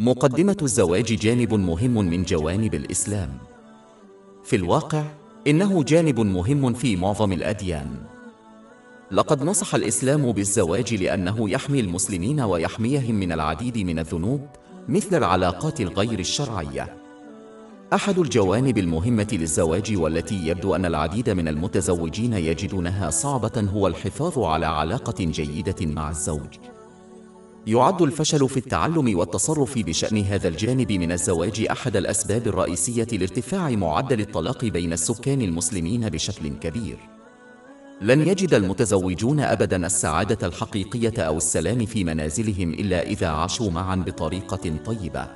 مقدمة الزواج جانب مهم من جوانب الإسلام. في الواقع، إنه جانب مهم في معظم الأديان. لقد نصح الإسلام بالزواج لأنه يحمي المسلمين ويحميهم من العديد من الذنوب، مثل العلاقات الغير الشرعية. أحد الجوانب المهمة للزواج والتي يبدو أن العديد من المتزوجين يجدونها صعبة هو الحفاظ على علاقة جيدة مع الزوج. يعد الفشل في التعلم والتصرف بشأن هذا الجانب من الزواج أحد الأسباب الرئيسية لارتفاع معدل الطلاق بين السكان المسلمين بشكل كبير. لن يجد المتزوجون أبداً السعادة الحقيقية أو السلام في منازلهم إلا إذا عاشوا معاً بطريقة طيبة.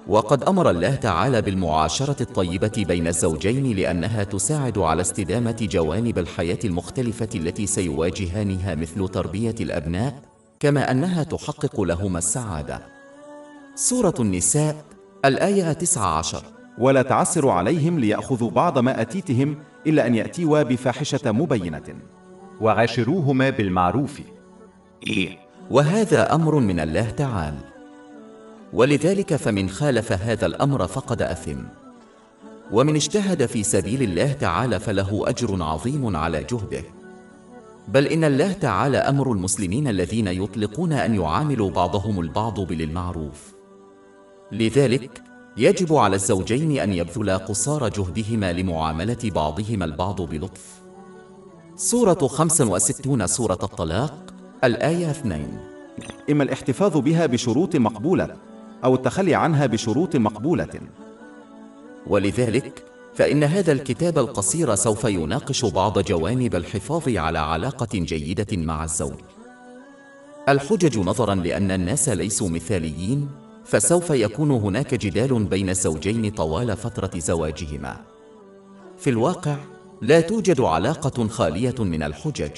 وقد أمر الله تعالى بالمعاشرة الطيبة بين الزوجين لأنها تساعد على استدامة جوانب الحياة المختلفة التي سيواجهانها، مثل تربية الأبناء، كما أنها تحقق لهما السعادة. سورة النساء الآية 19. ولا تعسروا عليهم ليأخذوا بعض ما أتيتهم إلا أن يأتيوا بفاحشة مبينة وعاشروهما بالمعروف. وهذا أمر من الله تعالى، ولذلك فمن خالف هذا الأمر فقد أثم، ومن اجتهد في سبيل الله تعالى فله أجر عظيم على جهده. بل إن الله تعالى أمر المسلمين الذين يطلقون أن يعاملوا بعضهم البعض بالمعروف. لذلك يجب على الزوجين أن يبذلا قصارى جهدهما لمعاملة بعضهما البعض بلطف. سورة 65 سورة الطلاق الآية 2. إما الاحتفاظ بها بشروط مقبولة أو التخلي عنها بشروط مقبولة. ولذلك فإن هذا الكتاب القصير سوف يناقش بعض جوانب الحفاظ على علاقة جيدة مع الزوج. الحجج نظراً لأن الناس ليسوا مثاليين، فسوف يكون هناك جدال بين الزوجين طوال فترة زواجهما. في الواقع لا توجد علاقة خالية من الحجج.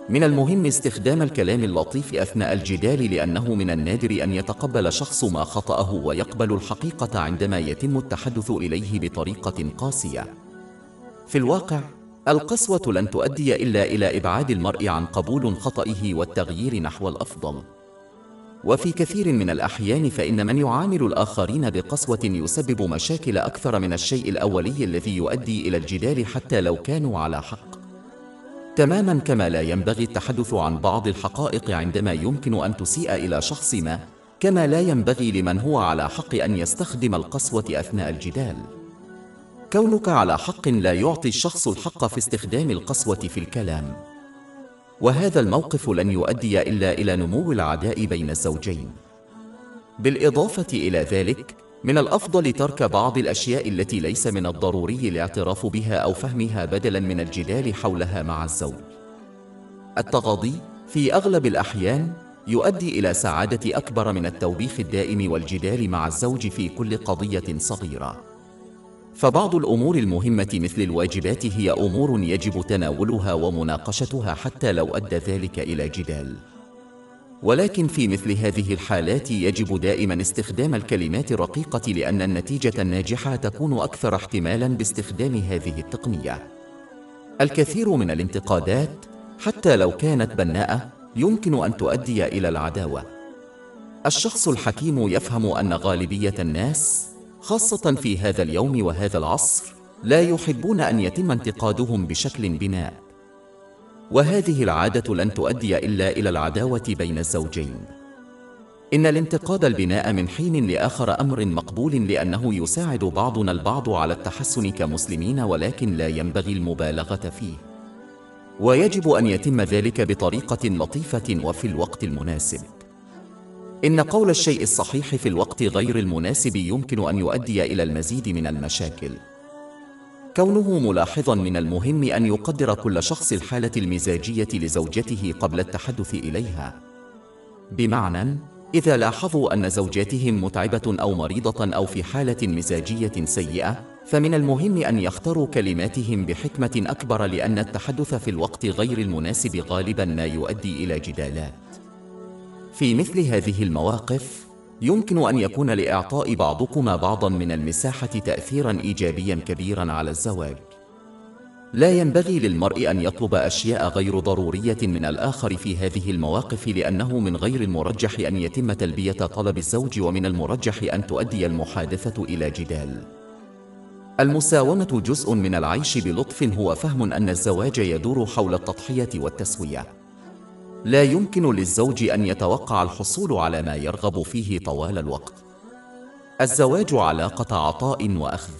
من المهم استخدام الكلام اللطيف أثناء الجدال، لأنه من النادر أن يتقبل شخص ما خطأه ويقبل الحقيقة عندما يتم التحدث إليه بطريقة قاسية. في الواقع القسوة لن تؤدي إلا إلى إبعاد المرء عن قبول خطئه والتغيير نحو الأفضل. وفي كثير من الأحيان فإن من يعامل الآخرين بقسوة يسبب مشاكل أكثر من الشيء الأولي الذي يؤدي إلى الجدال حتى لو كانوا على حق. تماماً كما لا ينبغي التحدث عن بعض الحقائق عندما يمكن أن تسيء إلى شخص ما، كما لا ينبغي لمن هو على حق أن يستخدم القسوة أثناء الجدال. كونك على حق لا يعطي الشخص الحق في استخدام القسوة في الكلام. وهذا الموقف لن يؤدي إلا إلى نمو العداء بين الزوجين. بالإضافة إلى ذلك، من الأفضل ترك بعض الأشياء التي ليس من الضروري الاعتراف بها أو فهمها بدلاً من الجدال حولها مع الزوج. التغاضي في أغلب الأحيان يؤدي إلى سعادة أكبر من التوبيخ الدائم والجدال مع الزوج في كل قضية صغيرة. فبعض الأمور المهمة مثل الواجبات هي أمور يجب تناولها ومناقشتها حتى لو أدى ذلك إلى جدال. ولكن في مثل هذه الحالات يجب دائما استخدام الكلمات الرقيقة، لأن النتيجة الناجحة تكون أكثر احتمالا باستخدام هذه التقنية. الكثير من الانتقادات حتى لو كانت بناءة يمكن أن تؤدي إلى العداوة. الشخص الحكيم يفهم أن غالبية الناس، خاصة في هذا اليوم وهذا العصر، لا يحبون أن يتم انتقادهم بشكل بناء. وهذه العادة لن تؤدي إلا إلى العداوة بين الزوجين. إن الانتقاد البناء من حين لآخر أمر مقبول، لأنه يساعد بعضنا البعض على التحسن كمسلمين، ولكن لا ينبغي المبالغة فيه. ويجب أن يتم ذلك بطريقة لطيفة وفي الوقت المناسب. إن قول الشيء الصحيح في الوقت غير المناسب يمكن أن يؤدي إلى المزيد من المشاكل. كونه ملاحظاً، من المهم أن يقدر كل شخص الحالة المزاجية لزوجته قبل التحدث إليها. بمعنى، إذا لاحظوا أن زوجاتهم متعبة أو مريضة أو في حالة مزاجية سيئة، فمن المهم أن يختاروا كلماتهم بحكمة أكبر، لأن التحدث في الوقت غير المناسب غالباً ما يؤدي إلى جدالات. في مثل هذه المواقف يمكن أن يكون لإعطاء بعضكما بعضاً من المساحة تأثيراً إيجابياً كبيراً على الزواج. لا ينبغي للمرء أن يطلب أشياء غير ضرورية من الآخر في هذه المواقف، لأنه من غير المرجح أن يتم تلبية طلب الزوج، ومن المرجح أن تؤدي المحادثة إلى جدال. المساومة جزء من العيش بلطف، هو فهم أن الزواج يدور حول التضحية والتسوية. لا يمكن للزوج أن يتوقع الحصول على ما يرغب فيه طوال الوقت. الزواج علاقة عطاء وأخذ.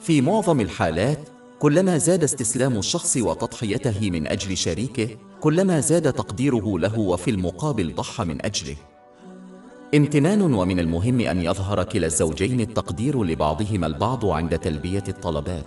في معظم الحالات، كلما زاد استسلام الشخص وتضحيته من أجل شريكه، كلما زاد تقديره له وفي المقابل ضحى من أجله. امتنان، ومن المهم أن يظهر كلا الزوجين التقدير لبعضهما البعض عند تلبية الطلبات.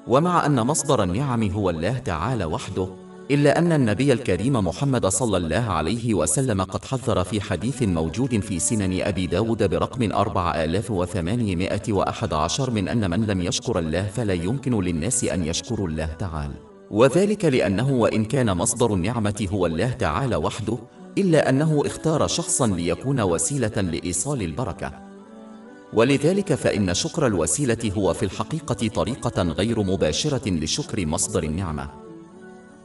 ومع أن مصدر النعم هو الله تعالى وحده، إلا أن النبي الكريم محمد صلى الله عليه وسلم قد حذر في حديث موجود في سنن أبي داود برقم 4811 من أن من لم يشكر الله فلا يمكن للناس أن يشكروا الله تعالى، وذلك لأنه وإن كان مصدر النعمة هو الله تعالى وحده، إلا أنه اختار شخصا ليكون وسيلة لإيصال البركة. ولذلك فإن شكر الوسيلة هو في الحقيقة طريقة غير مباشرة لشكر مصدر النعمة،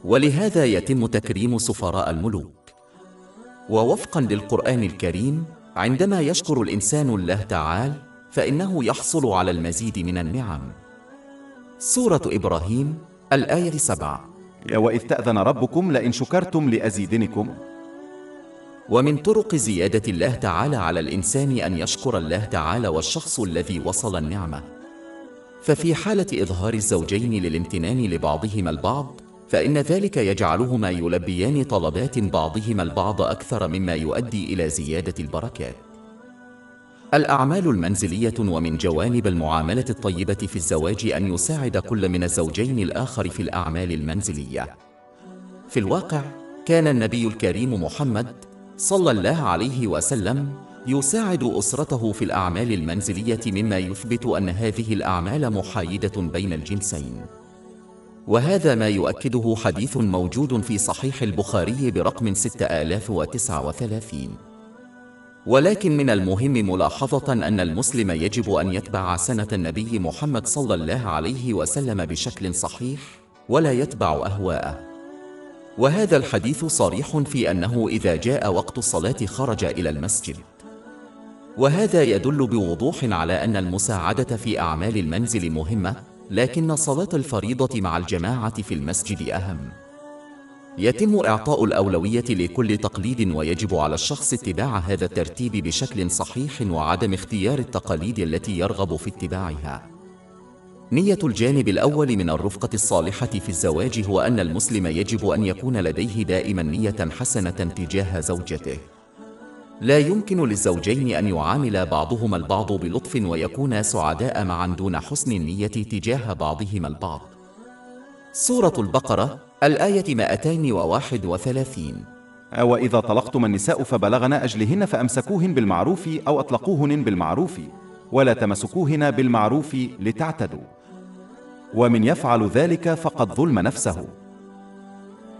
ولهذا يتم تكريم سفراء الملوك. ووفقا للقرآن الكريم، عندما يشكر الإنسان الله تعالى فإنه يحصل على المزيد من النعم. سورة إبراهيم الآية 7. وإذ تأذن ربكم لئن شكرتم لأزيدنكم. ومن طرق زيادة الله تعالى على الإنسان أن يشكر الله تعالى والشخص الذي وصل النعمة. ففي حالة إظهار الزوجين للامتنان لبعضهما البعض، فإن ذلك يجعلهما يلبيان طلبات بعضهما البعض أكثر مما يؤدي إلى زيادة البركات. الأعمال المنزلية. ومن جوانب المعاملة الطيبة في الزواج أن يساعد كل من الزوجين الآخر في الأعمال المنزلية. في الواقع، كان النبي الكريم محمد صلى الله عليه وسلم يساعد أسرته في الأعمال المنزلية، مما يثبت أن هذه الأعمال محايدة بين الجنسين. وهذا ما يؤكده حديث موجود في صحيح البخاري برقم 6039. ولكن من المهم ملاحظة أن المسلم يجب أن يتبع سنة النبي محمد صلى الله عليه وسلم بشكل صحيح، ولا يتبع أهواءه. وهذا الحديث صريح في أنه إذا جاء وقت الصلاة خرج إلى المسجد. وهذا يدل بوضوح على أن المساعدة في أعمال المنزل مهمة، لكن صلاة الفريضة مع الجماعة في المسجد أهم. يتم إعطاء الأولوية لكل تقليد، ويجب على الشخص اتباع هذا الترتيب بشكل صحيح وعدم اختيار التقاليد التي يرغب في اتباعها. نية الجانب الأول من الرفقة الصالحة في الزواج هو أن المسلم يجب أن يكون لديه دائما نية حسنة تجاه زوجته. لا يمكن للزوجين أن يعامل بعضهما البعض بلطف ويكونا سعداء معا دون حسن النية تجاه بعضهما البعض. سورة البقرة الآية 231. وإذا طلقتم النساء فبلغن أجلهن فأمسكوهن بالمعروف أو أطلقوهن بالمعروف، ولا تمسكوهن بالمعروف لتعتدوا، ومن يفعل ذلك فقد ظلم نفسه.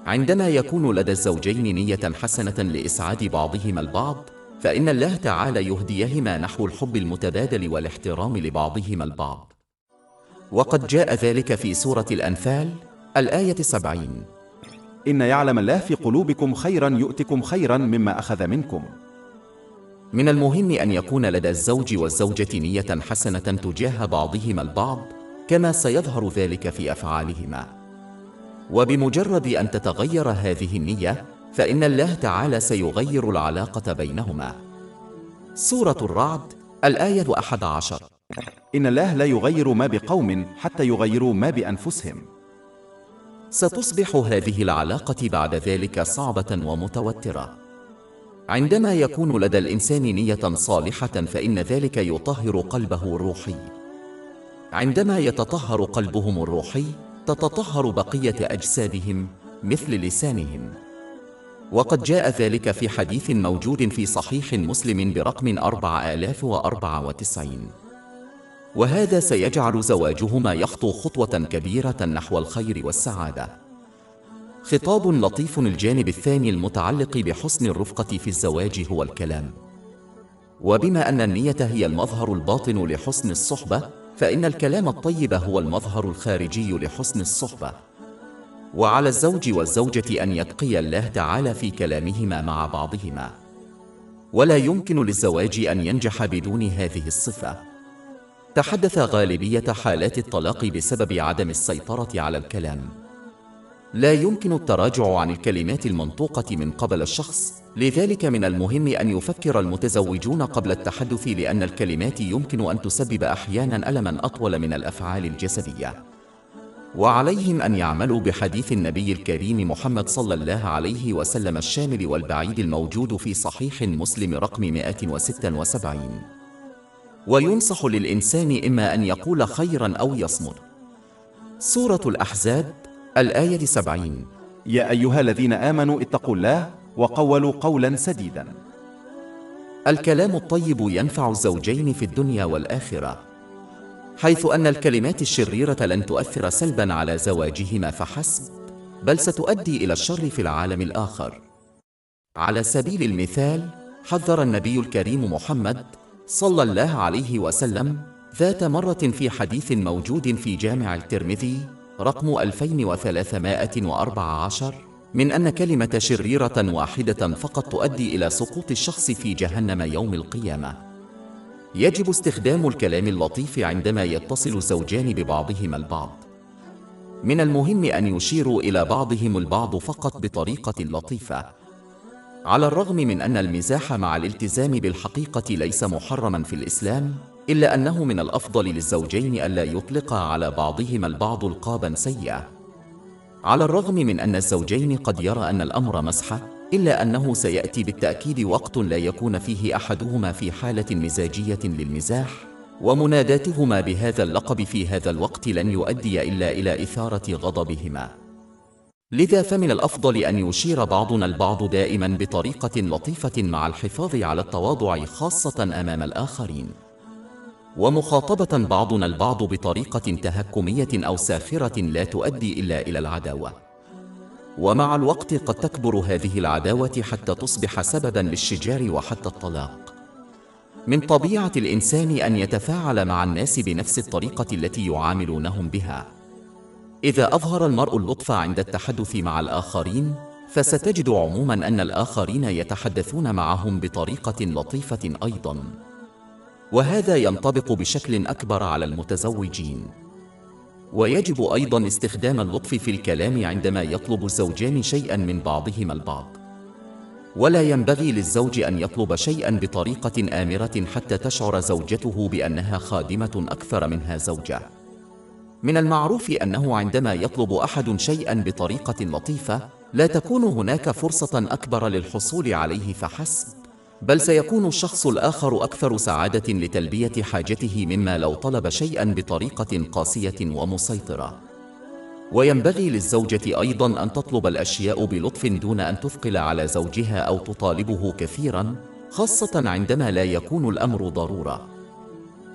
عندما يكون لدى الزوجين نية حسنة لإسعاد بعضهما البعض، فإن الله تعالى يهديهما نحو الحب المتبادل والاحترام لبعضهما البعض. وقد جاء ذلك في سورة الأنفال الآية 70. إن يعلم الله في قلوبكم خيرا يؤتكم خيرا مما أخذ منكم. من المهم أن يكون لدى الزوج والزوجة نية حسنة تجاه بعضهما البعض، كما سيظهر ذلك في أفعالهما. وبمجرد أن تتغير هذه النية، فإن الله تعالى سيغير العلاقة بينهما. سورة الرعد الآية 11. إن الله لا يغير ما بقوم حتى يغيروا ما بأنفسهم. ستصبح هذه العلاقة بعد ذلك صعبة ومتوترة. عندما يكون لدى الإنسان نية صالحة، فإن ذلك يطهر قلبه الروحي. عندما يتطهر قلبهم الروحي، تتطهر بقية أجسادهم مثل لسانهم. وقد جاء ذلك في حديث موجود في صحيح مسلم برقم 4094. وهذا سيجعل زواجهما يخطو خطوة كبيرة نحو الخير والسعادة. خطاب لطيف. الجانب الثاني المتعلق بحسن الرفقة في الزواج هو الكلام. وبما أن النية هي المظهر الباطن لحسن الصحبة، فإن الكلام الطيب هو المظهر الخارجي لحسن الصحبة. وعلى الزوج والزوجة أن يتقي الله تعالى في كلامهما مع بعضهما، ولا يمكن للزواج أن ينجح بدون هذه الصفة. تحدث غالبية حالات الطلاق بسبب عدم السيطرة على الكلام. لا يمكن التراجع عن الكلمات المنطوقة من قبل الشخص، لذلك من المهم أن يفكر المتزوجون قبل التحدث، لأن الكلمات يمكن أن تسبب أحياناً ألماً أطول من الأفعال الجسدية. وعليهم أن يعملوا بحديث النبي الكريم محمد صلى الله عليه وسلم الشامل والبعيد الموجود في صحيح مسلم رقم 176. وينصح للإنسان إما أن يقول خيراً أو يصمت. سورة الأحزاب الآية 70. يا أيها الذين آمنوا اتقوا الله وقولوا قولا سديدا. الكلام الطيب ينفع الزوجين في الدنيا والآخرة، حيث أن الكلمات الشريرة لن تؤثر سلباً على زواجهما فحسب، بل ستؤدي إلى الشر في العالم الآخر. على سبيل المثال، حذر النبي الكريم محمد صلى الله عليه وسلم ذات مرة في حديث موجود في جامع الترمذي رقم 2314 من أن كلمة شريرة واحدة فقط تؤدي إلى سقوط الشخص في جهنم يوم القيامة. يجب استخدام الكلام اللطيف عندما يتصل الزوجان ببعضهما البعض. من المهم أن يشيروا إلى بعضهم البعض فقط بطريقة لطيفة. على الرغم من أن المزاح مع الالتزام بالحقيقة ليس محرماً في الإسلام، إلا أنه من الأفضل للزوجين ألا يطلقا على بعضهما البعض ألقاباً سيئة. على الرغم من أن الزوجين قد يرى أن الأمر مزحة، إلا أنه سيأتي بالتأكيد وقت لا يكون فيه أحدهما في حالة مزاجية للمزاح، ومناداتهما بهذا اللقب في هذا الوقت لن يؤدي إلا إلى إثارة غضبهما. لذا فمن الأفضل أن يشير بعضنا البعض دائما بطريقة لطيفة مع الحفاظ على التواضع خاصة أمام الآخرين، ومخاطبة بعضنا البعض بطريقة تهكمية أو ساخرة لا تؤدي إلا إلى العداوة. ومع الوقت قد تكبر هذه العداوة حتى تصبح سببا للشجار وحتى الطلاق. من طبيعة الإنسان أن يتفاعل مع الناس بنفس الطريقة التي يعاملونهم بها. إذا أظهر المرء اللطف عند التحدث مع الآخرين، فستجد عموما أن الآخرين يتحدثون معهم بطريقة لطيفة أيضا، وهذا ينطبق بشكل أكبر على المتزوجين. ويجب أيضا استخدام اللطف في الكلام عندما يطلب الزوجان شيئا من بعضهما البعض. ولا ينبغي للزوج أن يطلب شيئا بطريقة آمرة حتى تشعر زوجته بأنها خادمة أكثر منها زوجة. من المعروف أنه عندما يطلب أحد شيئا بطريقة لطيفة، لا تكون هناك فرصة أكبر للحصول عليه فحسب، بل سيكون الشخص الآخر أكثر سعادة لتلبية حاجته مما لو طلب شيئا بطريقة قاسية ومسيطرة. وينبغي للزوجة أيضا أن تطلب الأشياء بلطف دون أن تثقل على زوجها أو تطالبه كثيرا، خاصة عندما لا يكون الأمر ضرورة.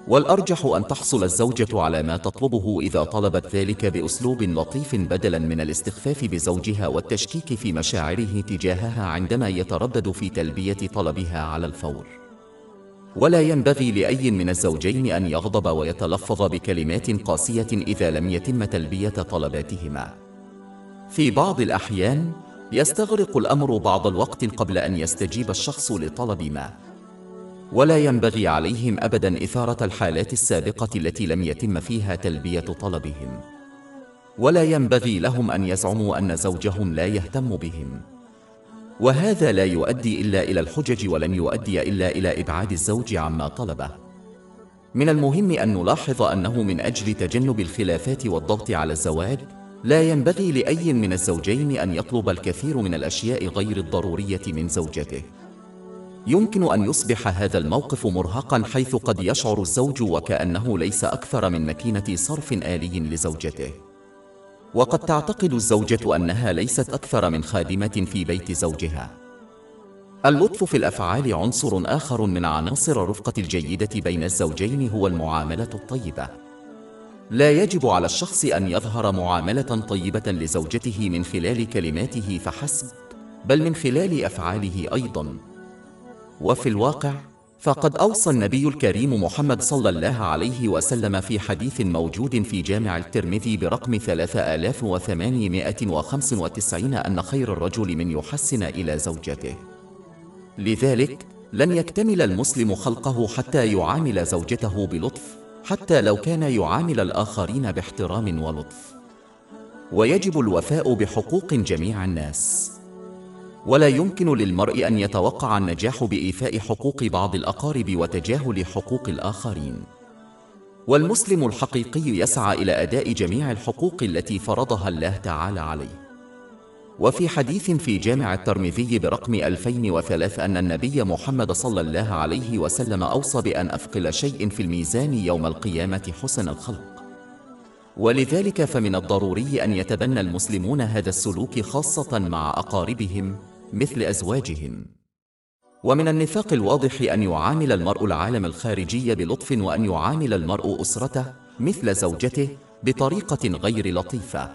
والأرجح أن تحصل الزوجة على ما تطلبه إذا طلبت ذلك بأسلوب لطيف بدلاً من الاستخفاف بزوجها والتشكيك في مشاعره تجاهها عندما يتردد في تلبية طلبها على الفور. ولا ينبغي لأي من الزوجين أن يغضب ويتلفظ بكلمات قاسية إذا لم يتم تلبية طلباتهما. في بعض الأحيان يستغرق الأمر بعض الوقت قبل أن يستجيب الشخص لطلب ما، ولا ينبغي عليهم أبداً إثارة الحالات السابقة التي لم يتم فيها تلبية طلبهم. ولا ينبغي لهم أن يزعموا أن زوجهم لا يهتم بهم، وهذا لا يؤدي إلا إلى الحجج ولن يؤدي إلا إلى إبعاد الزوج عما طلبه. من المهم أن نلاحظ أنه من أجل تجنب الخلافات والضغط على الزواج، لا ينبغي لأي من الزوجين أن يطلب الكثير من الأشياء غير الضرورية من زوجته. يمكن أن يصبح هذا الموقف مرهقاً، حيث قد يشعر الزوج وكأنه ليس أكثر من ماكينة صرف آلي لزوجته، وقد تعتقد الزوجة أنها ليست أكثر من خادمة في بيت زوجها. اللطف في الأفعال عنصر آخر من عناصر الرفقة الجيدة بين الزوجين، هو المعاملة الطيبة. لا يجب على الشخص أن يظهر معاملة طيبة لزوجته من خلال كلماته فحسب، بل من خلال أفعاله أيضاً. وفي الواقع فقد أوصى النبي الكريم محمد صلى الله عليه وسلم في حديث موجود في جامع الترمذي برقم 3895 أن خير الرجل من يحسن إلى زوجته. لذلك لن يكتمل المسلم خلقه حتى يعامل زوجته بلطف، حتى لو كان يعامل الآخرين باحترام ولطف. ويجب الوفاء بحقوق جميع الناس، ولا يمكن للمرء أن يتوقع النجاح بإيفاء حقوق بعض الأقارب وتجاهل حقوق الآخرين. والمسلم الحقيقي يسعى إلى أداء جميع الحقوق التي فرضها الله تعالى عليه. وفي حديث في جامع الترمذي برقم 2003 أن النبي محمد صلى الله عليه وسلم أوصى بأن أثقل شيء في الميزان يوم القيامة حسن الخلق. ولذلك فمن الضروري أن يتبنى المسلمون هذا السلوك خاصة مع أقاربهم مثل أزواجهم. ومن النفاق الواضح أن يعامل المرء العالم الخارجي بلطف، وأن يعامل المرء أسرته مثل زوجته بطريقة غير لطيفة.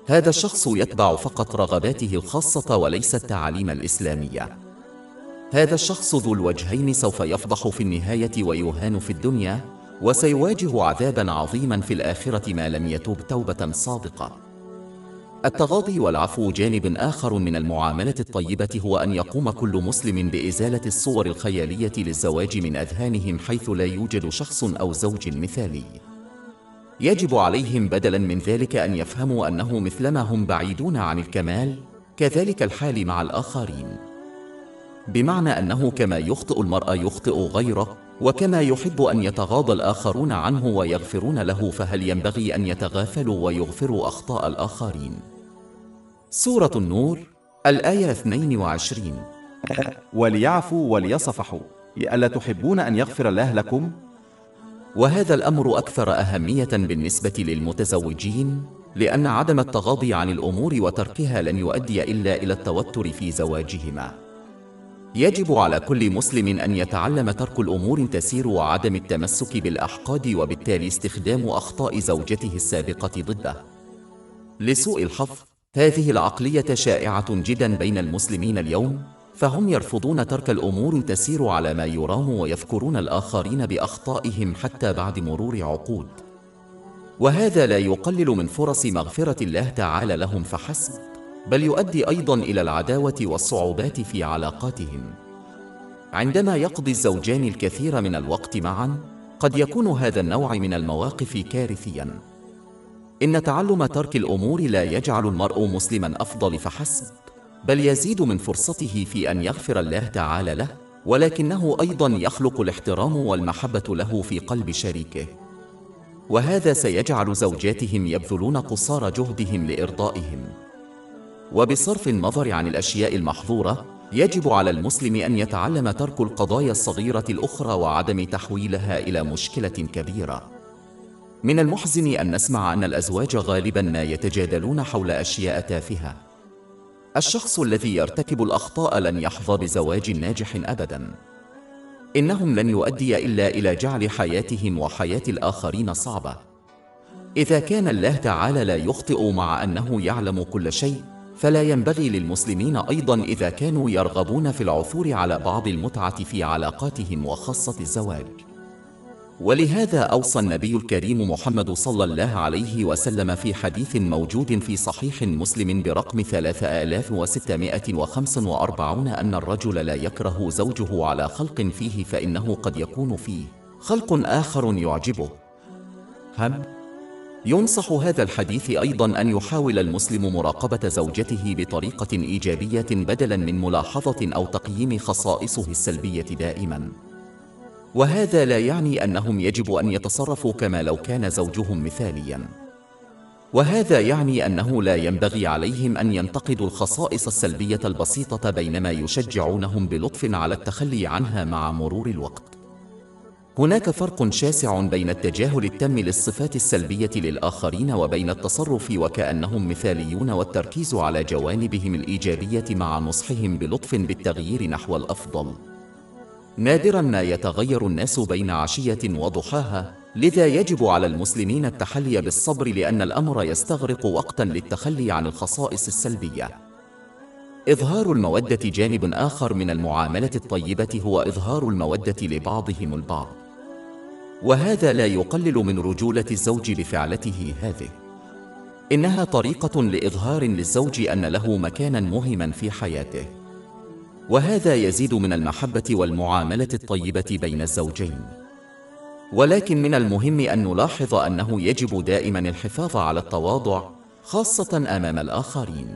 هذا الشخص يتبع فقط رغباته الخاصة وليس التعاليم الإسلامية. هذا الشخص ذو الوجهين سوف يفضح في النهاية ويهان في الدنيا، وسيواجه عذابا عظيما في الآخرة ما لم يتوب توبة صادقة. التغاضي والعفو جانب آخر من المعاملة الطيبة، هو أن يقوم كل مسلم بإزالة الصور الخيالية للزواج من أذهانهم، حيث لا يوجد شخص أو زوج مثالي. يجب عليهم بدلا من ذلك أن يفهموا أنه مثلما هم بعيدون عن الكمال، كذلك الحال مع الآخرين. بمعنى أنه كما يخطئ المرء يخطئ غيره، وكما يحب أن يتغاضى الآخرون عنه ويغفرون له، فهل ينبغي أن يتغافلوا ويغفروا أخطاء الآخرين؟ سورة النور الآية 22. وليعفوا وليصفحوا ألا تحبون أن يغفر الله لكم؟ وهذا الأمر أكثر أهمية بالنسبة للمتزوجين، لأن عدم التغاضي عن الأمور وتركها لن يؤدي إلا إلى التوتر في زواجهما. يجب على كل مسلم أن يتعلم ترك الأمور تسير وعدم التمسك بالأحقاد، وبالتالي استخدام أخطاء زوجته السابقة ضده. لسوء الحظ هذه العقلية شائعة جدا بين المسلمين اليوم، فهم يرفضون ترك الأمور تسير على ما يرام، ويذكرون الآخرين بأخطائهم حتى بعد مرور عقود. وهذا لا يقلل من فرص مغفرة الله تعالى لهم فحسب، بل يؤدي أيضا إلى العداوة والصعوبات في علاقاتهم. عندما يقضي الزوجان الكثير من الوقت معا، قد يكون هذا النوع من المواقف كارثيا. إن تعلم ترك الأمور لا يجعل المرء مسلما أفضل فحسب، بل يزيد من فرصته في أن يغفر الله تعالى له، ولكنه أيضا يخلق الاحترام والمحبة له في قلب شريكه. وهذا سيجعل زوجاتهم يبذلون قصارى جهدهم لإرضائهم. وبصرف النظر عن الأشياء المحظورة، يجب على المسلم أن يتعلم ترك القضايا الصغيرة الأخرى وعدم تحويلها إلى مشكلة كبيرة. من المحزن أن نسمع أن الأزواج غالبا ما يتجادلون حول أشياء تافهة. الشخص الذي يرتكب الأخطاء لن يحظى بزواج ناجح أبدا. إنهم لن يؤدي إلا إلى جعل حياتهم وحياة الآخرين صعبة. إذا كان الله تعالى لا يخطئ مع أنه يعلم كل شيء، فلا ينبغي للمسلمين أيضا إذا كانوا يرغبون في العثور على بعض المتعة في علاقاتهم وخاصة الزواج. ولهذا أوصى النبي الكريم محمد صلى الله عليه وسلم في حديث موجود في صحيح مسلم برقم 3645 أن الرجل لا يكره زوجه على خلق فيه، فإنه قد يكون فيه خلق آخر يعجبه. ينصح هذا الحديث أيضا أن يحاول المسلم مراقبة زوجته بطريقة إيجابية بدلا من ملاحظة أو تقييم خصائصه السلبية دائما. وهذا لا يعني أنهم يجب أن يتصرفوا كما لو كان زوجهم مثاليا. وهذا يعني أنه لا ينبغي عليهم أن ينتقدوا الخصائص السلبية البسيطة، بينما يشجعونهم بلطف على التخلي عنها مع مرور الوقت. هناك فرق شاسع بين التجاهل التام للصفات السلبية للآخرين وبين التصرف وكأنهم مثاليون والتركيز على جوانبهم الإيجابية مع نصحهم بلطف بالتغيير نحو الأفضل. نادرا ما يتغير الناس بين عشية وضحاها، لذا يجب على المسلمين التحلي بالصبر، لأن الأمر يستغرق وقتا للتخلي عن الخصائص السلبية. إظهار المودة جانب آخر من المعاملة الطيبة هو إظهار المودة لبعضهم البعض، وهذا لا يقلل من رجولة الزوج بفعلته هذه. إنها طريقة لإظهار للزوج أن له مكانا مهما في حياته، وهذا يزيد من المحبة والمعاملة الطيبة بين الزوجين. ولكن من المهم أن نلاحظ أنه يجب دائما الحفاظ على التواضع، خاصة أمام الآخرين.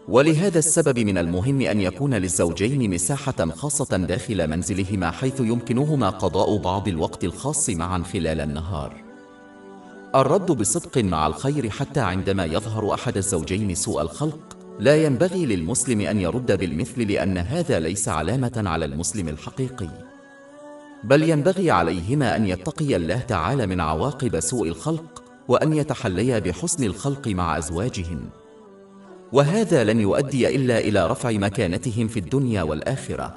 ولهذا السبب من المهم أن يكون للزوجين مساحة خاصة داخل منزلهما، حيث يمكنهما قضاء بعض الوقت الخاص معا خلال النهار. الرد بصدق مع الخير، حتى عندما يظهر أحد الزوجين سوء الخلق لا ينبغي للمسلم أن يرد بالمثل، لأن هذا ليس علامة على المسلم الحقيقي، بل ينبغي عليهما أن يتقي الله تعالى من عواقب سوء الخلق، وأن يتحليا بحسن الخلق مع أزواجهن، وهذا لن يؤدي إلا إلى رفع مكانتهم في الدنيا والآخرة.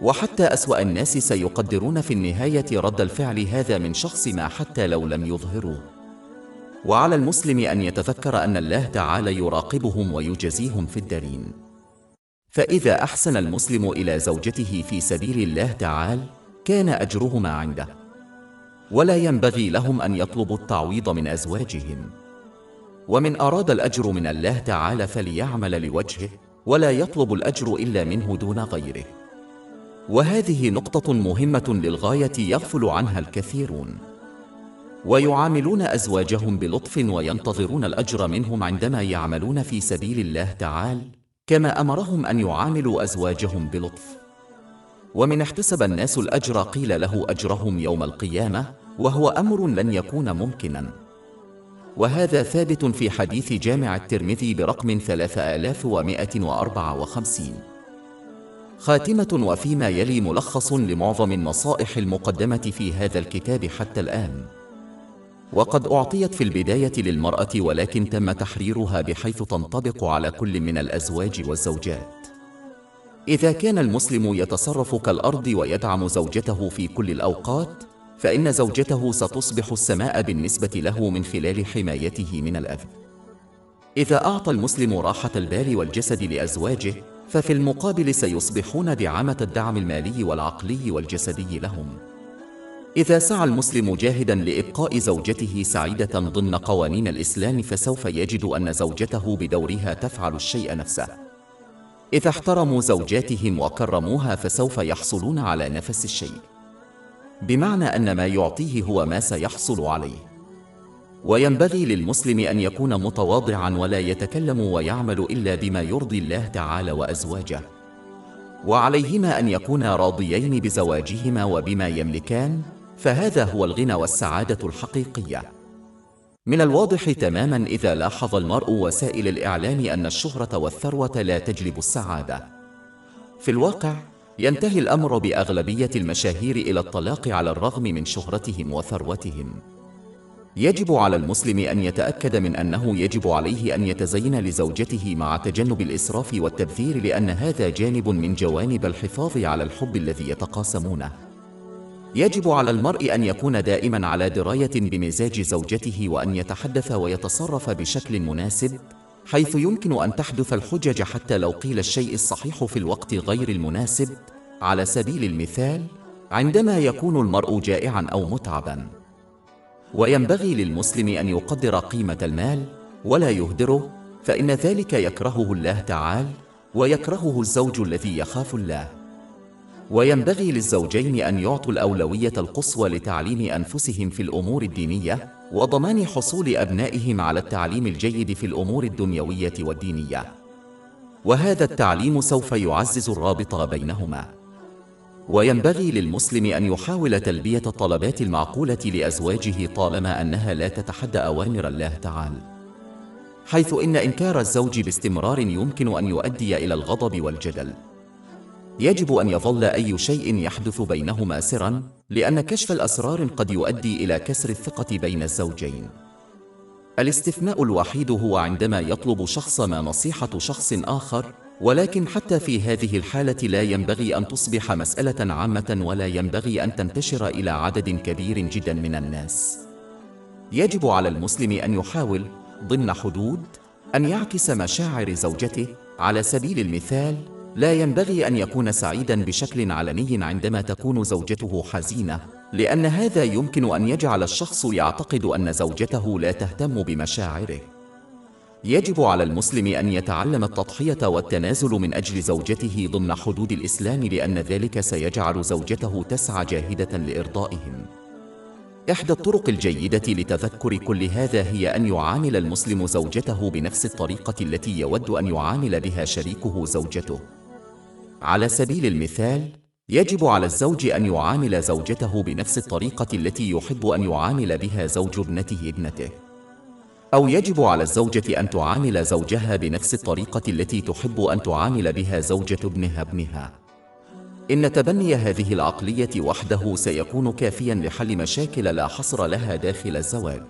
وحتى أسوأ الناس سيقدرون في النهاية رد الفعل هذا من شخص ما، حتى لو لم يظهروه. وعلى المسلم أن يتذكر أن الله تعالى يراقبهم ويجزيهم في الدارين. فإذا أحسن المسلم إلى زوجته في سبيل الله تعالى كان أجرهما عنده، ولا ينبغي لهم أن يطلبوا التعويض من أزواجهم. ومن أراد الأجر من الله تعالى فليعمل لوجهه، ولا يطلب الأجر إلا منه دون غيره. وهذه نقطة مهمة للغاية يغفل عنها الكثيرون، ويعاملون أزواجهم بلطف وينتظرون الأجر منهم عندما يعملون في سبيل الله تعالى، كما أمرهم أن يعاملوا أزواجهم بلطف. ومن احتسب الناس الأجر قيل له أجرهم يوم القيامة، وهو أمر لن يكون ممكنا. وهذا ثابت في حديث جامع الترمذي برقم 3154. خاتمة، وفيما يلي ملخص لمعظم النصائح المقدمة في هذا الكتاب حتى الآن. وقد أعطيت في البداية للمرأة، ولكن تم تحريرها بحيث تنطبق على كل من الأزواج والزوجات. إذا كان المسلم يتصرف كالأرض ويدعم زوجته في كل الأوقات، فإن زوجته ستصبح السماء بالنسبة له من خلال حمايته من الأذى. إذا أعطى المسلم راحة البال والجسد لأزواجه، ففي المقابل سيصبحون دعامة الدعم المالي والعقلي والجسدي لهم. إذا سعى المسلم جاهدا لإبقاء زوجته سعيدة ضمن قوانين الإسلام، فسوف يجد أن زوجته بدورها تفعل الشيء نفسه. إذا احترموا زوجاتهم وكرموها، فسوف يحصلون على نفس الشيء، بمعنى أن ما يعطيه هو ما سيحصل عليه. وينبغي للمسلم أن يكون متواضعا، ولا يتكلم ويعمل إلا بما يرضي الله تعالى وأزواجه. وعليهما أن يكونا راضيين بزواجهما وبما يملكان، فهذا هو الغنى والسعادة الحقيقية. من الواضح تماما إذا لاحظ المرء وسائل الإعلام أن الشهرة والثروة لا تجلب السعادة. في الواقع ينتهي الأمر بأغلبية المشاهير إلى الطلاق على الرغم من شهرتهم وثروتهم. يجب على المسلم أن يتأكد من أنه يجب عليه أن يتزين لزوجته مع تجنب الإسراف والتبذير، لأن هذا جانب من جوانب الحفاظ على الحب الذي يتقاسمونه. يجب على المرء أن يكون دائما على دراية بمزاج زوجته، وأن يتحدث ويتصرف بشكل مناسب، حيث يمكن أن تحدث الحجج حتى لو قيل الشيء الصحيح في الوقت غير المناسب. على سبيل المثال، عندما يكون المرء جائعا أو متعبا. وينبغي للمسلم أن يقدر قيمة المال ولا يهدره، فإن ذلك يكرهه الله تعالى، ويكرهه الزوج الذي يخاف الله. وينبغي للزوجين أن يعطوا الأولوية القصوى لتعليم أنفسهم في الأمور الدينية، وضمان حصول أبنائهم على التعليم الجيد في الأمور الدنيوية والدينية. وهذا التعليم سوف يعزز الرابط بينهما. وينبغي للمسلم أن يحاول تلبية الطلبات المعقولة لأزواجه طالما أنها لا تتحدى أوامر الله تعالى، حيث إن إنكار الزوج باستمرار يمكن أن يؤدي إلى الغضب والجدل. يجب أن يظل أي شيء يحدث بينهما سرا، لأن كشف الأسرار قد يؤدي إلى كسر الثقة بين الزوجين. الاستثناء الوحيد هو عندما يطلب شخص ما نصيحة شخص آخر، ولكن حتى في هذه الحالة لا ينبغي أن تصبح مسألة عامة، ولا ينبغي أن تنتشر إلى عدد كبير جدا من الناس. يجب على المسلم أن يحاول ضمن حدود أن يعكس مشاعر زوجته. على سبيل المثال، لا ينبغي أن يكون سعيداً بشكل علني عندما تكون زوجته حزينة، لأن هذا يمكن أن يجعل الشخص يعتقد أن زوجته لا تهتم بمشاعره. يجب على المسلم أن يتعلم التضحية والتنازل من أجل زوجته ضمن حدود الإسلام، لأن ذلك سيجعل زوجته تسعى جاهدة لإرضائهم. إحدى الطرق الجيدة لتذكر كل هذا هي أن يعامل المسلم زوجته بنفس الطريقة التي يود أن يعامل بها شريكه زوجته. على سبيل المثال، يجب على الزوج أن يعامل زوجته بنفس الطريقة التي يحب أن يعامل بها زوج ابنته، أو يجب على الزوجة أن تعامل زوجها بنفس الطريقة التي تحب أن تعامل بها زوجة ابنها. إن تبني هذه العقلية وحده سيكون كافياً لحل مشاكل لا حصر لها داخل الزواج.